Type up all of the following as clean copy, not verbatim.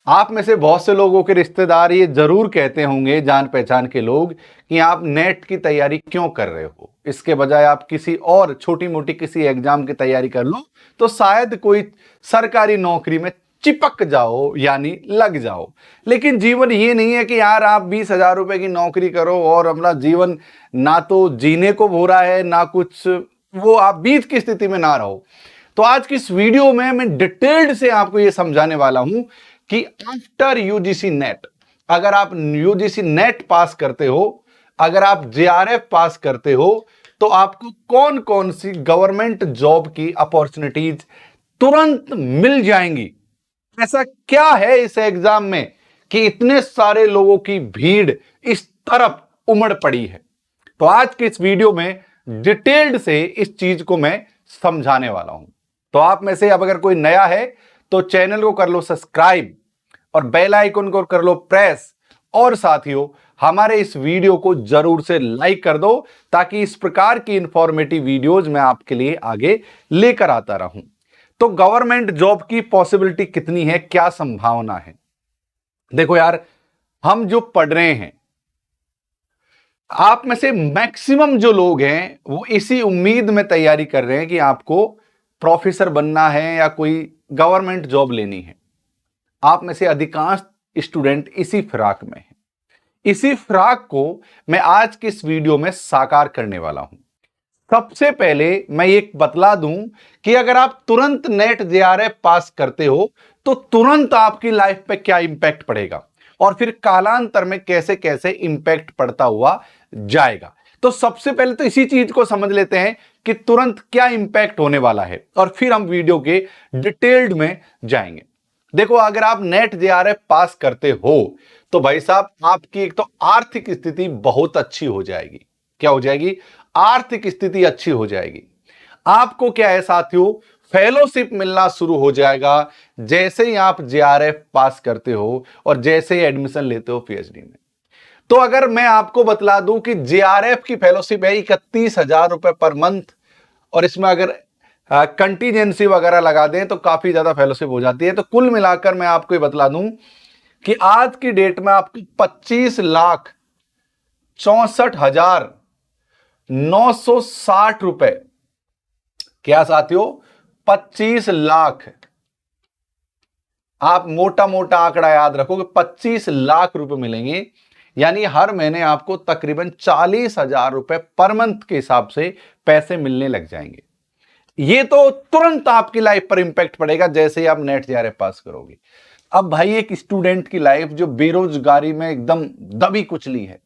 आप में से बहुत से लोगों के रिश्तेदार ये जरूर कहते होंगे, जान पहचान के लोग, कि आप नेट की तैयारी क्यों कर रहे हो, इसके बजाय आप किसी और छोटी मोटी किसी एग्जाम की तैयारी कर लो तो शायद कोई सरकारी नौकरी में चिपक जाओ, यानी लग जाओ। लेकिन जीवन ये नहीं है कि यार आप 20,000 रुपए की नौकरी करो और अपना जीवन ना तो जीने को हो रहा है ना कुछ, वो आप बीच की स्थिति में ना रहो। तो आज की इस वीडियो में मैं डिटेल्ड से आपको यह समझाने वाला हूं कि आफ्टर यूजीसी नेट, अगर आप यूजीसी नेट पास करते हो, अगर आप जेआरएफ पास करते हो, तो आपको कौन कौन सी गवर्नमेंट जॉब की अपॉर्चुनिटीज तुरंत मिल जाएंगी। ऐसा क्या है इस एग्जाम में कि इतने सारे लोगों की भीड़ इस तरफ उमड़ पड़ी है। तो आज के इस वीडियो में डिटेल्ड से इस चीज को मैं समझाने वाला हूं। तो आप में से अब अगर कोई नया है तो चैनल को कर लो सब्सक्राइब और बेल आइकन को कर लो प्रेस, और साथियों हमारे इस वीडियो को जरूर से लाइक कर दो ताकि इस प्रकार की इंफॉर्मेटिव वीडियोज मैं आपके लिए आगे लेकर आता रहूं। तो गवर्नमेंट जॉब की पॉसिबिलिटी कितनी है, क्या संभावना है? देखो यार, हम जो पढ़ रहे हैं, आप में से मैक्सिमम जो लोग हैं वो इसी उम्मीद में तैयारी कर रहे हैं कि आपको प्रोफेसर बनना है या कोई गवर्नमेंट जॉब लेनी है। आप में से अधिकांश स्टूडेंट इसी फिराक में हैं। इसी फिराक को मैं आज की इस वीडियो में साकार करने वाला हूं। सबसे पहले मैं एक बतला दूं कि अगर आप तुरंत नेट जेआरएफ पास करते हो तो तुरंत आपकी लाइफ पे क्या इंपैक्ट पड़ेगा और फिर कालांतर में कैसे कैसे इंपैक्ट पड़ता हुआ जाएगा। तो सबसे पहले तो इसी चीज को समझ लेते हैं कि तुरंत क्या इंपैक्ट होने वाला है और फिर हम वीडियो के डिटेल्ड में जाएंगे। देखो, अगर आप नेट जेआरएफ पास करते हो तो भाई साहब आपकी एक तो आर्थिक स्थिति बहुत अच्छी हो जाएगी। क्या हो जाएगी? आर्थिक स्थिति अच्छी हो जाएगी। आपको क्या है साथियों, फेलोशिप मिलना शुरू हो जाएगा जैसे ही आप जेआरएफ पास करते हो और जैसे ही एडमिशन लेते हो पीएचडी में। तो अगर मैं आपको बतला दूं कि जेआरएफ की फेलोशिप है 31,000 रुपए पर मंथ, और इसमें अगर कंटीजेंसी वगैरह लगा दें तो काफी ज्यादा फेलोशिप हो जाती है। तो कुल मिलाकर मैं आपको ये बतला दूं कि आज की डेट में आपको 25,64,960 रुपए, क्या साथियों, 25 लाख, आप मोटा मोटा आंकड़ा याद रखो कि 25 लाख रुपए मिलेंगे। यानी हर महीने आपको तकरीबन 40,000 रुपए पर मंथ के हिसाब से पैसे मिलने लग जाएंगे। ये तो तुरंत आपकी लाइफ पर इंपैक्ट पड़ेगा जैसे ही आप नेट जेआरएफ पास करोगे। अब भाई, एक स्टूडेंट की लाइफ जो बेरोजगारी में एकदम दबी कुचली है,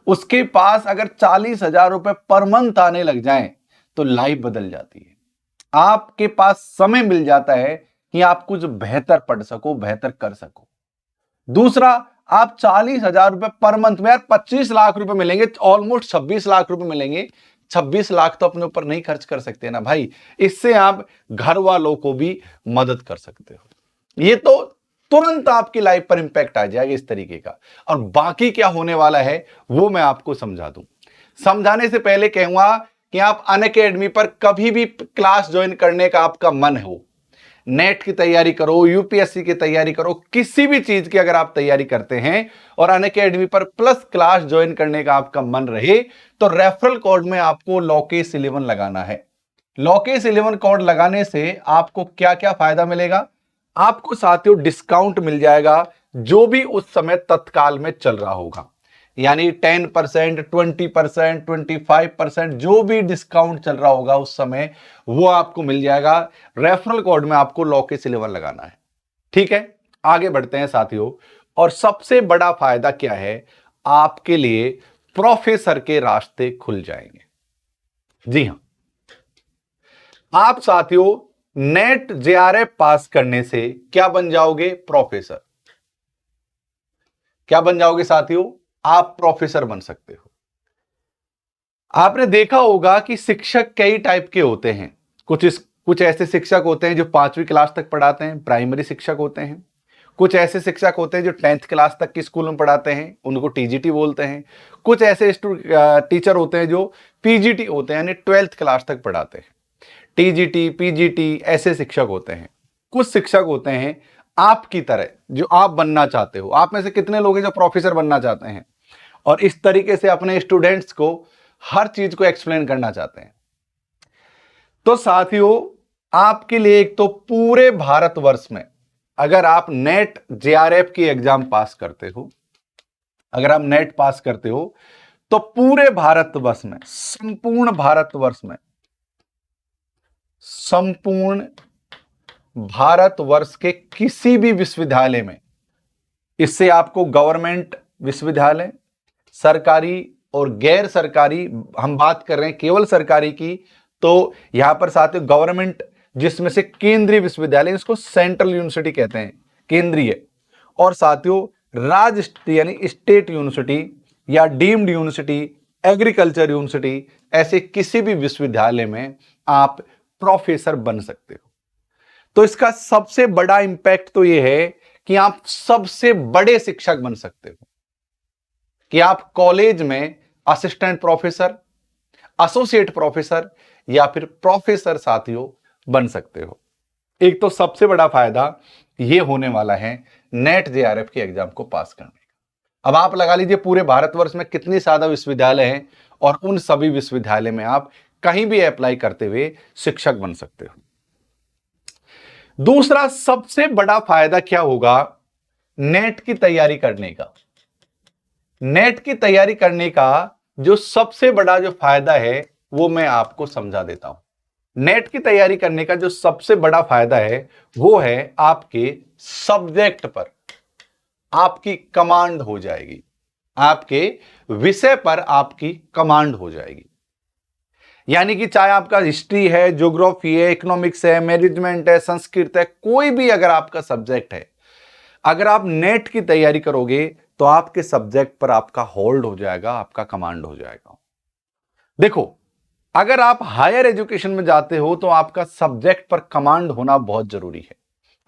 उसके पास अगर 40,000 रुपए पर मंथ आने लग जाएं तो लाइफ बदल जाती है। आपके पास समय मिल जाता है कि आप कुछ बेहतर पढ़ सको, बेहतर कर सको। दूसरा, आप 40,000 रुपए पर मंथ में, यार 25 लाख रुपए मिलेंगे, ऑलमोस्ट 26 लाख रुपए मिलेंगे। 26 लाख तो अपने ऊपर नहीं खर्च कर सकते ना भाई, इससे आप घर वालों को भी मदद कर सकते हो। ये तो तुरंत आपकी लाइफ पर इंपैक्ट आ जाएगा इस तरीके का। और बाकी क्या होने वाला है वो मैं आपको समझा दूं। समझाने से पहले कहूंगा कि आप अनअकैडमी पर कभी भी क्लास ज्वाइन करने का आपका मन हो, नेट की तैयारी करो, यूपीएससी की तैयारी करो, किसी भी चीज की अगर आप तैयारी करते हैं और अनअकैडमी पर प्लस क्लास ज्वाइन करने का आपका मन रहे, तो रेफरल कोड में आपको लॉकेश 11 लगाना है। लॉकेश 11 कोड लगाने से आपको क्या क्या फायदा मिलेगा? आपको साथियों डिस्काउंट मिल जाएगा जो भी उस समय तत्काल में चल रहा होगा, यानी 10%, 20%, 25%, जो भी डिस्काउंट चल रहा होगा उस समय वो आपको मिल जाएगा। रेफरल कोड में आपको लॉकेश 11 लगाना है। ठीक है, आगे बढ़ते हैं साथियों। और सबसे बड़ा फायदा क्या है, आपके लिए प्रोफेसर के रास्ते खुल जाएंगे। जी हां, आप साथियों नेट जेआरएफ पास करने से क्या बन जाओगे? प्रोफेसर। क्या बन जाओगे साथियों? आप प्रोफेसर बन सकते हो। आपने देखा होगा कि शिक्षक कई टाइप के होते हैं। कुछ ऐसे शिक्षक होते हैं जो 5वीं क्लास तक पढ़ाते हैं, प्राइमरी शिक्षक होते हैं। कुछ ऐसे शिक्षक होते हैं जो 10th क्लास तक की स्कूल में पढ़ाते हैं, उनको टीजीटी बोलते हैं। कुछ ऐसे टीचर होते हैं जो पीजीटी होते हैं, यानी 12th क्लास तक पढ़ाते हैं। टीजीटी, पीजीटी ऐसे शिक्षक होते हैं। कुछ शिक्षक होते हैं आपकी तरह जो आप बनना चाहते हो। आप में से कितने लोग हैं जो प्रोफेसर बनना चाहते हैं और इस तरीके से अपने स्टूडेंट्स को हर चीज को एक्सप्लेन करना चाहते हैं? तो साथियों, आपके लिए एक तो पूरे भारतवर्ष में अगर आप नेट जेआरएफ की एग्जाम पास करते हो, अगर आप नेट पास करते हो तो पूरे भारतवर्ष में, संपूर्ण भारतवर्ष में, संपूर्ण भारतवर्ष के किसी भी विश्वविद्यालय में, इससे आपको गवर्नमेंट विश्वविद्यालय, सरकारी और गैर सरकारी, हम बात कर रहे हैं केवल सरकारी की, तो यहां पर साथियों गवर्नमेंट जिसमें से केंद्रीय विश्वविद्यालय, इसको सेंट्रल यूनिवर्सिटी कहते हैं, केंद्रीय, और साथियों राज्य यानी स्टेट यूनिवर्सिटी या डीम्ड यूनिवर्सिटी, एग्रीकल्चर यूनिवर्सिटी, ऐसे किसी भी विश्वविद्यालय में आप प्रोफेसर बन सकते हो। तो इसका सबसे बड़ा इंपैक्ट तो यह है कि आप सबसे बड़े शिक्षक बन सकते हो, कि आप कॉलेज में असिस्टेंट प्रोफेसर, एसोसिएट प्रोफेसर या फिर प्रोफेसर साथियों बन सकते हो। एक तो सबसे बड़ा फायदा यह होने वाला है नेट जेआरएफ की एग्जाम को पास करने का। अब आप लगा लीजिए पूरे भारतवर्ष में कितने ज्यादा विश्वविद्यालय हैं और उन सभी विश्वविद्यालय में आप कहीं भी अप्लाई करते हुए शिक्षक बन सकते हो। दूसरा सबसे बड़ा फायदा क्या होगा नेट की तैयारी करने का? नेट की तैयारी करने का जो सबसे बड़ा जो फायदा है वो मैं आपको समझा देता हूं। नेट की तैयारी करने का जो सबसे बड़ा फायदा है वो है आपके सब्जेक्ट पर आपकी कमांड हो जाएगी, आपके विषय पर आपकी कमांड हो जाएगी। यानी कि चाहे आपका हिस्ट्री है, ज्योग्राफी है, इकोनॉमिक्स है, मैनेजमेंट है, संस्कृत है, कोई भी अगर आपका सब्जेक्ट है, अगर आप नेट की तैयारी करोगे तो आपके सब्जेक्ट पर आपका होल्ड हो जाएगा, आपका कमांड हो जाएगा। देखो, अगर आप हायर एजुकेशन में जाते हो तो आपका सब्जेक्ट पर कमांड होना बहुत जरूरी है।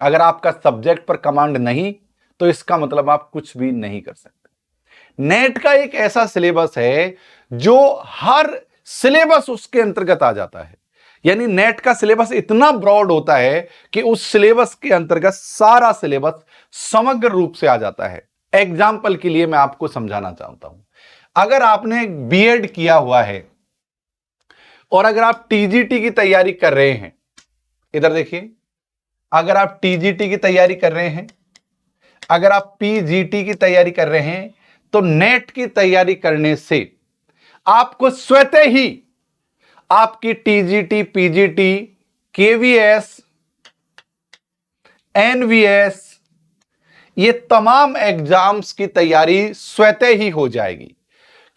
अगर आपका सब्जेक्ट पर कमांड नहीं तो इसका मतलब आप कुछ भी नहीं कर सकते। नेट का एक ऐसा सिलेबस है जो हर सिलेबस उसके अंतर्गत आ जाता है। यानी नेट का सिलेबस इतना ब्रॉड होता है कि उस सिलेबस के अंतर्गत सारा सिलेबस समग्र रूप से आ जाता है। एग्जाम्पल के लिए मैं आपको समझाना चाहता हूं, अगर आपने बीएड किया हुआ है और अगर आप टीजीटी की तैयारी कर रहे हैं, इधर देखिए, अगर आप टीजीटी की तैयारी कर रहे हैं, अगर आप पीजीटी की तैयारी कर रहे हैं, तो नेट की तैयारी करने से आपको स्वतः ही आपकी टीजीटी, पीजीटी, केवीएस, एनवीएस, ये तमाम एग्जाम्स की तैयारी स्वतः ही हो जाएगी,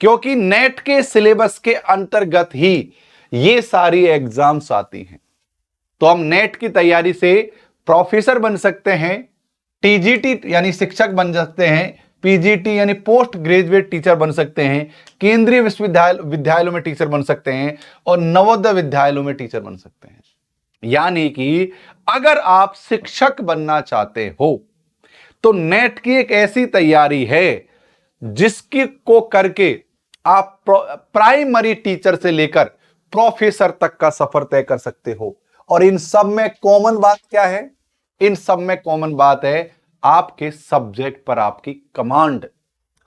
क्योंकि नेट के सिलेबस के अंतर्गत ही ये सारी एग्जाम्स आती हैं। तो हम नेट की तैयारी से प्रोफेसर बन सकते हैं, टीजीटी यानी शिक्षक बन सकते हैं, पीजीटी यानी पोस्ट ग्रेजुएट टीचर बन सकते हैं, केंद्रीय विद्यालयों में टीचर बन सकते हैं और नवोदय विद्यालयों में टीचर बन सकते हैं। यानी कि अगर आप शिक्षक बनना चाहते हो तो नेट की एक ऐसी तैयारी है जिसकी को करके आप प्राइमरी टीचर से लेकर प्रोफेसर तक का सफर तय कर सकते हो। और इन सब में कॉमन बात क्या है? इन सब में कॉमन बात है आपके सब्जेक्ट पर आपकी कमांड,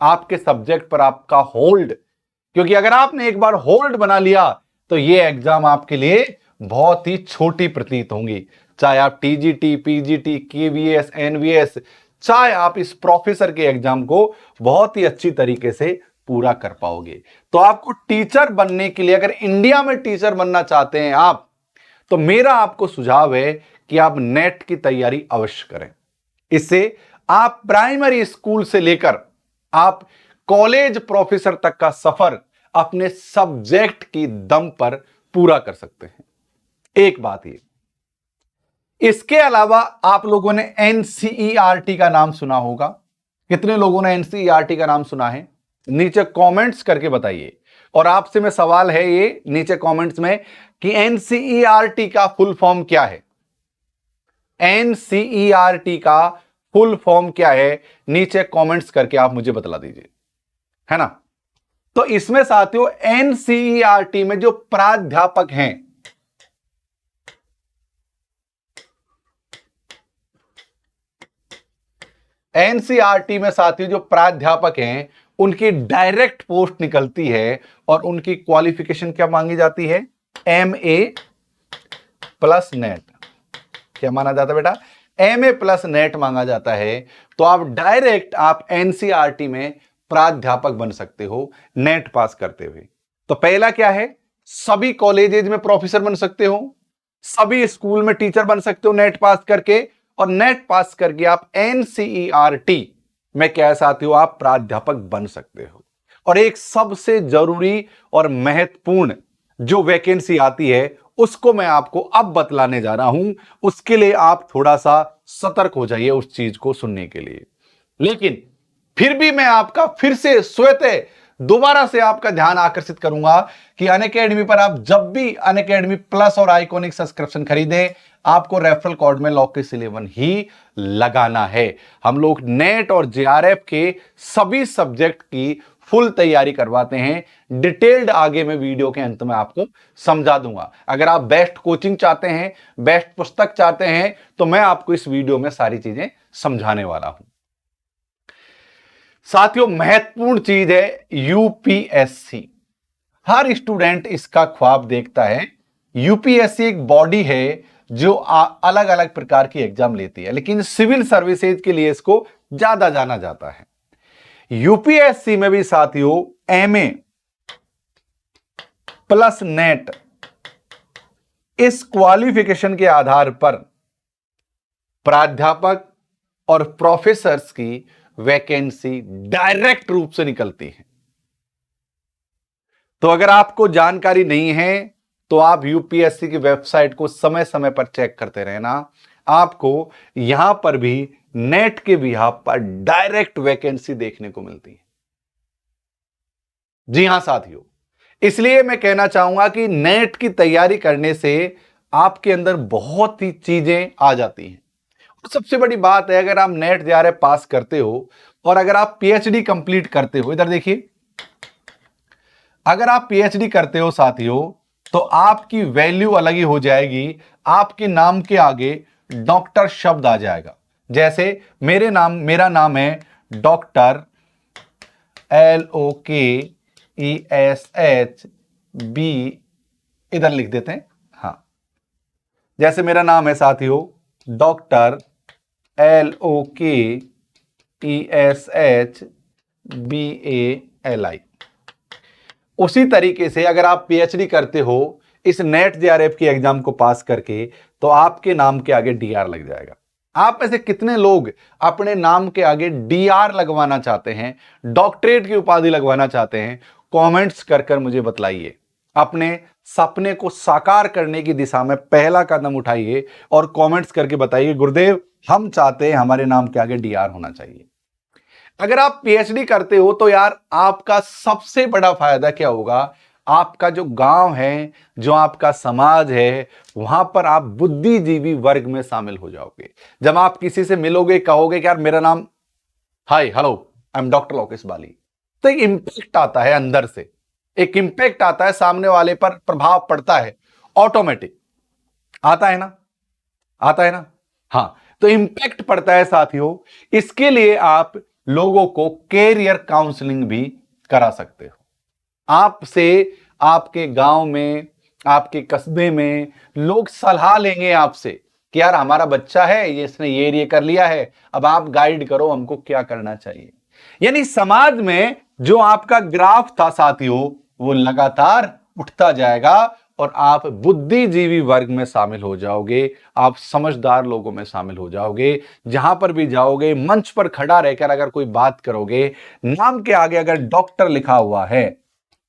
आपके सब्जेक्ट पर आपका होल्ड। क्योंकि अगर आपने एक बार होल्ड बना लिया तो ये एग्जाम आपके लिए बहुत ही छोटी प्रतीत होंगी। चाहे आप टीजीटी, पीजीटी, केवीएस, एनवीएस, चाहे आप इस प्रोफेसर के एग्जाम को बहुत ही अच्छी तरीके से पूरा कर पाओगे। तो आपको टीचर बनने के लिए, अगर इंडिया में टीचर बनना चाहते हैं आप, तो मेरा आपको सुझाव है कि आप नेट की तैयारी अवश्य करें। इससे आप प्राइमरी स्कूल से लेकर आप कॉलेज प्रोफेसर तक का सफर अपने सब्जेक्ट की दम पर पूरा कर सकते हैं। एक बात ये, इसके अलावा आप लोगों ने एनसीईआरटी का नाम सुना होगा। कितने लोगों ने एनसीईआरटी का नाम सुना है? नीचे कमेंट्स करके बताइए। और आपसे मैं सवाल है ये नीचे कमेंट्स में कि एनसीईआरटी का फुल फॉर्म क्या है? एनसीईआरटी का फुल फॉर्म क्या है? नीचे कमेंट्स करके आप मुझे बतला दीजिए, है ना। तो इसमें साथियों एनसीईआरटी में जो प्राध्यापक हैं, एनसीईआरटी में साथियों जो प्राध्यापक हैं उनकी डायरेक्ट पोस्ट निकलती है और उनकी क्वालिफिकेशन क्या मांगी जाती है? MA plus net. क्या माना जाता है बेटा? MA प्लस नेट मांगा जाता है। तो आप डायरेक्ट आप एनसीईआरटी में प्राध्यापक बन सकते हो नेट पास करते हुए। तो पहला क्या है? सभी कॉलेजेज में प्रोफेसर बन सकते हो, सभी स्कूल में टीचर बन सकते हो नेट पास करके, और नेट पास करके आप एनसीईआरटी में क्या साथियों आप प्राध्यापक बन सकते हो। और एक सबसे जरूरी और महत्वपूर्ण जो वैकेंसी आती है उसको मैं आपको अब बतलाने जा रहा हूं, उसके लिए आप थोड़ा सा सतर्क हो जाइए उस चीज को सुनने के लिए। लेकिन फिर भी मैं आपका फिर से स्वतः दोबारा से आपका ध्यान आकर्षित करूंगा कि अनअकैडमी पर आप जब भी अनअकैडमी प्लस और आइकॉनिक सब्सक्रिप्शन खरीदें, आपको रेफरल कोड में लॉकेस 11 ही लगाना है। हम लोग नेट और जेआरएफ के सभी सब्जेक्ट की फुल तैयारी करवाते हैं। डिटेल्ड आगे मैं वीडियो के अंत में आपको समझा दूंगा। अगर आप बेस्ट कोचिंग चाहते हैं, बेस्ट पुस्तक चाहते हैं, तो मैं आपको इस वीडियो में सारी चीजें समझाने वाला हूं। साथियों महत्वपूर्ण चीज है यूपीएससी। हर स्टूडेंट इसका ख्वाब देखता है। यूपीएससी एक बॉडी है जो अलग अलग प्रकार की एग्जाम लेती है, लेकिन सिविल सर्विसेज के लिए इसको ज्यादा जाना जाता है। यूपीएससी में भी साथियों एमए प्लस नेट इस क्वालिफिकेशन के आधार पर प्राध्यापक और प्रोफेसर्स की वैकेंसी डायरेक्ट रूप से निकलती है। तो अगर आपको जानकारी नहीं है तो आप यूपीएससी की वेबसाइट को समय समय पर चेक करते रहना। आपको यहां पर भी नेट के बिहाफ पर डायरेक्ट वैकेंसी देखने को मिलती है। जी हां साथियों, इसलिए मैं कहना चाहूंगा कि नेट की तैयारी करने से आपके अंदर बहुत ही चीजें आ जाती हैं। और सबसे बड़ी बात है, अगर आप नेट जेआरएफ पास करते हो और अगर आप पीएचडी कंप्लीट करते हो, इधर देखिए, अगर आप पीएचडी करते हो साथियों तो आपकी वैल्यू अलग ही हो जाएगी। आपके नाम के आगे डॉक्टर शब्द आ जाएगा। जैसे मेरा नाम है डॉक्टर LOKESHB, इधर लिख देते हैं। हां, जैसे मेरा नाम है साथियों डॉक्टर LOKESHBALI। उसी तरीके से अगर आप पीएचडी करते हो इस नेट जेआरएफ की एग्जाम को पास करके, तो आपके नाम के आगे डीआर लग जाएगा। आप ऐसे कितने लोग अपने नाम के आगे डीआर लगवाना चाहते हैं, डॉक्टरेट की उपाधि लगवाना चाहते हैं? कमेंट्स कर कर मुझे बतलाइए। अपने सपने को साकार करने की दिशा में पहला कदम उठाइए और कमेंट्स करके बताइए, गुरुदेव हम चाहते हैं हमारे नाम के आगे डीआर होना चाहिए। अगर आप पीएचडी करते हो तो यार आपका सबसे बड़ा फायदा क्या होगा? आपका जो गांव है, जो आपका समाज है, वहां पर आप बुद्धिजीवी वर्ग में शामिल हो जाओगे। जब आप किसी से मिलोगे, कहोगे कि यार मेरा नाम, hi hello I am doctor Lokesh Bali, तो एक इंपैक्ट आता है अंदर से, एक इंपैक्ट आता है, सामने वाले पर प्रभाव पड़ता है, ऑटोमेटिक आता है ना, आता है ना। हां, तो इंपैक्ट पड़ता है साथियों। इसके लिए आप लोगों को कैरियर काउंसलिंग भी करा सकते हो। आपसे आपके गांव में, आपके कस्बे में लोग सलाह लेंगे आपसे कि यार हमारा बच्चा है, ये इसने ये कर लिया है, अब आप गाइड करो हमको क्या करना चाहिए। यानी समाज में जो आपका ग्राफ था साथियों वो लगातार उठता जाएगा और आप बुद्धिजीवी वर्ग में शामिल हो जाओगे, आप समझदार लोगों में शामिल हो जाओगे। जहां पर भी जाओगे, मंच पर खड़ा रहकर अगर कोई बात करोगे, नाम के आगे अगर डॉक्टर लिखा हुआ है,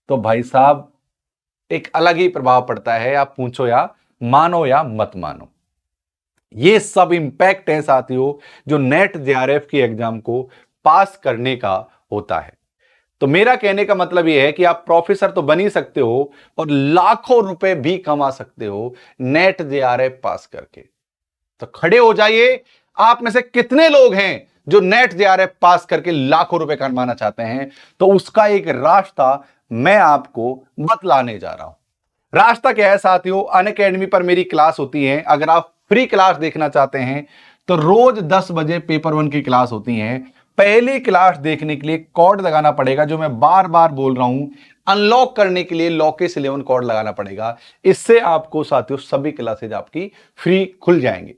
तो भाई साहब एक अलग ही प्रभाव पड़ता है। आप पूछो या मानो या मत मानो, ये सब इंपैक्ट है साथियों जो नेट जेआरएफ की एग्जाम को पास करने का होता है। तो मेरा कहने का मतलब यह है कि आप प्रोफेसर तो बन ही सकते हो और लाखों रुपए भी कमा सकते हो नेट जेआरएफ पास करके। तो खड़े हो जाइए, आप में से कितने लोग हैं जो नेट जेआरएफ पास करके लाखों रुपए कमाना चाहते हैं? तो उसका एक रास्ता मैं आपको बतलाने जा रहा हूं। रास्ता क्या है साथियों? अनअकैडमी पर मेरी क्लास होती है। अगर आप फ्री क्लास देखना चाहते हैं तो रोज 10 बजे पेपर 1 की क्लास होती है। पहली क्लास देखने के लिए कोड लगाना पड़ेगा, जो मैं बार बार बोल रहा हूं, अनलॉक करने के लिए लॉकेस 11 कोड लगाना पड़ेगा। इससे आपको साथियों सभी क्लासेज आपकी फ्री खुल जाएंगे।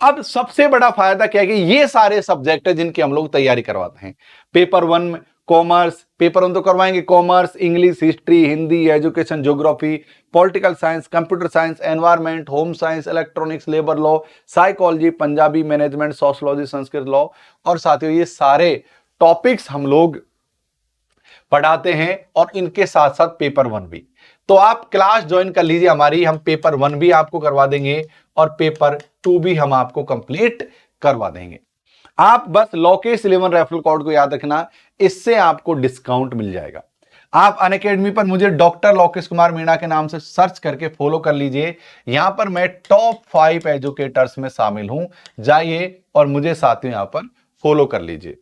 अब सबसे बड़ा फायदा क्या है कि ये सारे सब्जेक्ट है जिनकी हम लोग तैयारी करवाते हैं। पेपर 1 में कॉमर्स, पेपर 1 तो करवाएंगे, commerce, English, history, Hindi, education, geography, political science, computer science, environment, home science, electronics, labour law, psychology, Punjabi, management, sociology, Sanskrit law. और साथियों ये सारे टॉपिक्स हम लोग पढ़ाते हैं और इनके साथ साथ पेपर 1 भी। तो आप क्लास ज्वाइन कर लीजिए हमारी, हम पेपर 1 भी आपको करवा देंगे और पेपर 2 भी हम आपको कंप्लीट करवा देंगे। आप बस लॉकेस 11 रेफरल कोड को याद रखना, इससे आपको डिस्काउंट मिल जाएगा। आप अनअकैडमी पर मुझे डॉक्टर लोकेश कुमार मीणा के नाम से सर्च करके फॉलो कर लीजिए। यहां पर मैं टॉप 5 एजुकेटर्स में शामिल हूं, जाइए और मुझे साथियों यहां पर फॉलो कर लीजिए।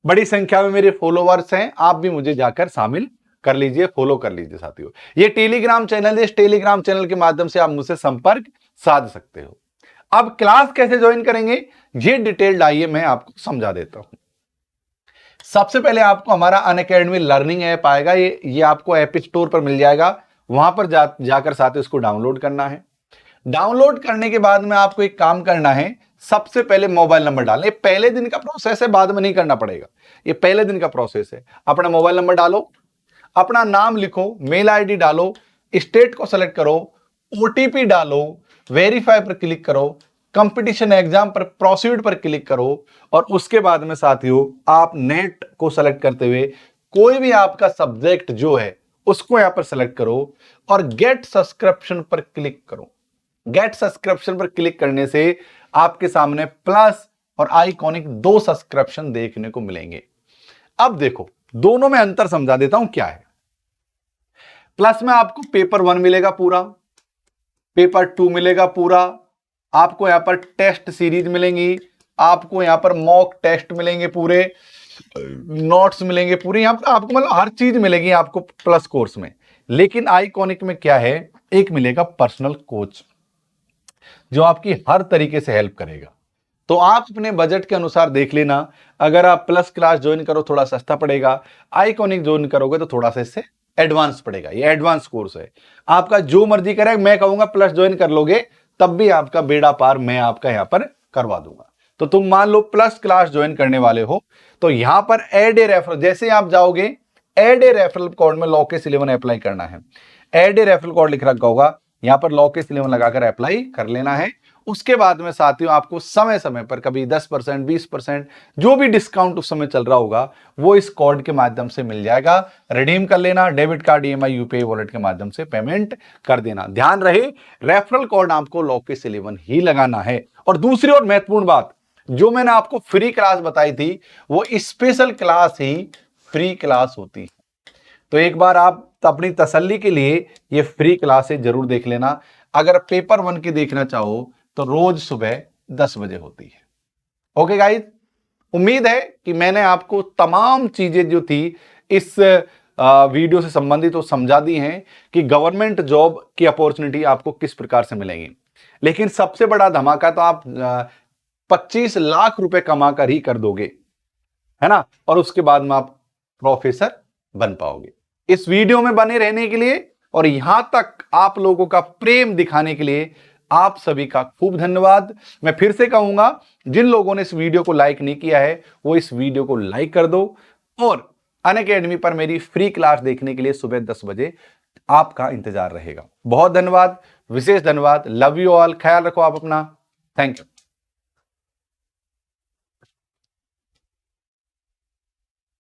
बड़ी संख्या में मेरे फॉलोवर्स हैं, आप भी मुझे जाकर शामिल कर लीजिए, फॉलो कर लीजिए साथियों। ये टेलीग्राम चैनल है, इस टेलीग्राम चैनल के माध्यम से आप मुझसे संपर्क साध सकते हो। अब क्लास कैसे ज्वाइन करेंगे ये डिटेल्ड आइए मैं आपको समझा देता हूं। सबसे पहले आपको हमारा अनअकैडमी लर्निंग ऐप आएगा, ये आपको ऐप स्टोर पर मिल जाएगा। वहां पर जाकर साथियों इसको डाउनलोड करना है। डाउनलोड करने के बाद में आपको एक काम करना है, सबसे पहले मोबाइल नंबर डालना। ये पहले दिन का प्रोसेस है, बाद में नहीं करना पड़ेगा, ये पहले दिन का प्रोसेस है। अपना मोबाइल नंबर डालो, अपना नाम लिखो, मेल आईडी डालो, स्टेट को सेलेक्ट करो, ओटीपी डालो, वेरीफाई पर क्लिक करो, कंपटीशन एग्जाम पर प्रोसीड पर क्लिक करो और उसके बाद में साथियों आप नेट को सेलेक्ट करते हुए कोई भी आपका सब्जेक्ट जो है उसको यहां पर सेलेक्ट करो और गेट सब्सक्रिप्शन पर क्लिक करो। गेट सब्सक्रिप्शन पर क्लिक करने से आपके सामने प्लस और आइकॉनिक 2 सब्सक्रिप्शन देखने को मिलेंगे। अब देखो दोनों में अंतर समझा देता हूं क्या है। प्लस में आपको पेपर 1 मिलेगा पूरा, पेपर 2 मिलेगा पूरा, आपको यहां पर टेस्ट सीरीज मिलेंगी, आपको यहां पर मॉक टेस्ट मिलेंगे पूरे, नोट्स मिलेंगे पूरे, यहां पर आपको मतलब हर चीज मिलेगी आपको प्लस कोर्स में। लेकिन आइकॉनिक में क्या है, एक मिलेगा पर्सनल कोच जो आपकी हर तरीके से हेल्प करेगा। तो आप अपने बजट के अनुसार देख लेना, अगर आप प्लस क्लास ज्वाइन करो थोड़ा सस्ता पड़ेगा, आइकॉनिक ज्वाइन करोगे तो थोड़ा सा इससे एडवांस पड़ेगा। ये एडवांस कोर्स है, आपका जो मर्जी करे। मैं कहूंगा प्लस ज्वाइन कर लोगे तब भी आपका बेड़ा पार मैं आपका यहां पर करवा दूंगा। तो तुम मान लो प्लस क्लास ज्वाइन करने वाले हो तो यहां पर ऐड ए रेफरल, जैसे आप जाओगे ऐड ए रेफरल कोड में लॉकेस 11 अप्लाई करना है। ऐड ए रेफरल कोड लिख रखा होगा, यहां पर लॉकेस 11 लगाकर अप्लाई कर लेना है। उसके बाद में साथियों आपको समय समय पर कभी 10%, 20% जो भी डिस्काउंट उस समय चल रहा होगा वो इस कोड के माध्यम से मिल जाएगा। रिडीम कर लेना, debit card, EMI, UPI wallet के माध्यम से पेमेंट कर देना। ध्यान रहे रेफरल कोड आपको लॉकेस 11 ही लगाना है। और दूसरी और महत्वपूर्ण बात, जो मैंने आपको फ्री क्लास बताई थी वो स्पेशल क्लास ही फ्री क्लास होती है। तो एक बार आप अपनी तसल्ली के लिए ये फ्री क्लासेस जरूर देख लेना। अगर पेपर 1 की देखना चाहो तो रोज सुबह 10 बजे होती है। ओके गाइस, उम्मीद है कि मैंने आपको तमाम चीजें जो थी इस वीडियो से संबंधित तो समझा दी हैं कि गवर्नमेंट जॉब की अपॉर्चुनिटी आपको किस प्रकार से मिलेंगी। लेकिन सबसे बड़ा धमाका तो आप 25 लाख रुपए कमा कर ही कर दोगे, है ना, और उसके बाद में आप प्रोफेसर बन पाओगे। इस वीडियो में बने रहने के लिए और यहां तक आप लोगों का प्रेम दिखाने के लिए आप सभी का खूब धन्यवाद। मैं फिर से कहूंगा, जिन लोगों ने इस वीडियो को लाइक नहीं किया है वो इस वीडियो को लाइक कर दो और अनअकैडमी पर मेरी फ्री क्लास देखने के लिए सुबह 10 बजे आपका इंतजार रहेगा। बहुत धन्यवाद, विशेष धन्यवाद। लव यू ऑल, ख्याल रखो आप अपना। Thank you.